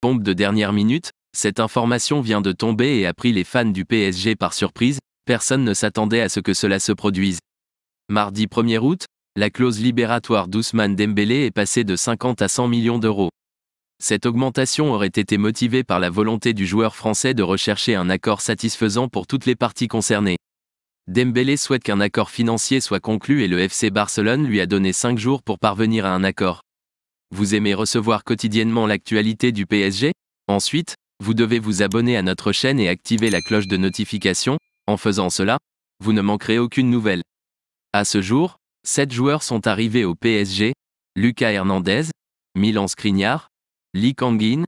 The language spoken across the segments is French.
Pompe de dernière minute, cette information vient de tomber et a pris les fans du PSG par surprise, personne ne s'attendait à ce que cela se produise. Mardi 1er août, la clause libératoire d'Ousmane Dembélé est passée de 50 à 100 millions d'euros. Cette augmentation aurait été motivée par la volonté du joueur français de rechercher un accord satisfaisant pour toutes les parties concernées. Dembélé souhaite qu'un accord financier soit conclu et le FC Barcelone lui a donné 5 jours pour parvenir à un accord. Vous aimez recevoir quotidiennement l'actualité du PSG? Ensuite, vous devez vous abonner à notre chaîne et activer la cloche de notification. En faisant cela, vous ne manquerez aucune nouvelle. À ce jour, 7 joueurs sont arrivés au PSG: Lucas Hernandez, Milan Skriniar, Lee Kang-in,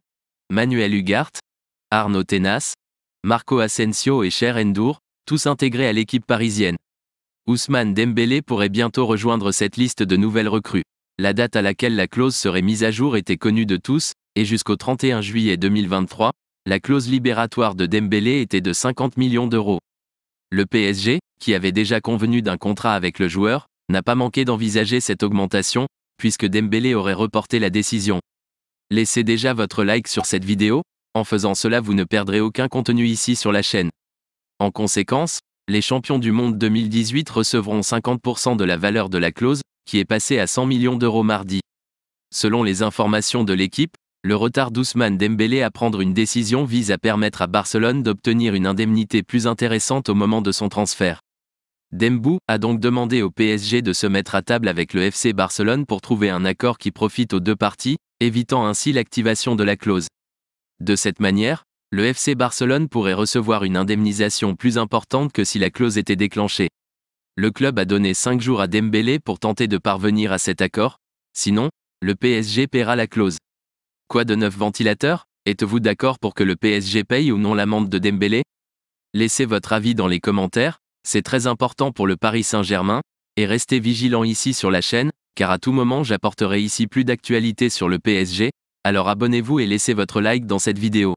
Manuel Ugarte, Arnaud Tenas, Marco Asensio et Cher N'Dour, tous intégrés à l'équipe parisienne. Ousmane Dembélé pourrait bientôt rejoindre cette liste de nouvelles recrues. La date à laquelle la clause serait mise à jour était connue de tous, et jusqu'au 31 juillet 2023, la clause libératoire de Dembélé était de 50 millions d'euros. Le PSG, qui avait déjà convenu d'un contrat avec le joueur, n'a pas manqué d'envisager cette augmentation, puisque Dembélé aurait reporté la décision. Laissez déjà votre like sur cette vidéo, en faisant cela vous ne perdrez aucun contenu ici sur la chaîne. En conséquence, les champions du monde 2018 recevront 50% de la valeur de la clause, qui est passée à 100 millions d'euros mardi. Selon les informations de l'équipe, le retard d'Ousmane Dembélé à prendre une décision vise à permettre à Barcelone d'obtenir une indemnité plus intéressante au moment de son transfert. Dembow a donc demandé au PSG de se mettre à table avec le FC Barcelone pour trouver un accord qui profite aux deux parties, évitant ainsi l'activation de la clause. De cette manière, le FC Barcelone pourrait recevoir une indemnisation plus importante que si la clause était déclenchée. Le club a donné 5 jours à Dembélé pour tenter de parvenir à cet accord, sinon, le PSG paiera la clause. Quoi de neuf ventilateur? Êtes-vous d'accord pour que le PSG paye ou non l'amende de Dembélé? Laissez votre avis dans les commentaires, c'est très important pour le Paris Saint-Germain, et restez vigilants ici sur la chaîne, car à tout moment j'apporterai ici plus d'actualités sur le PSG, alors abonnez-vous et laissez votre like dans cette vidéo.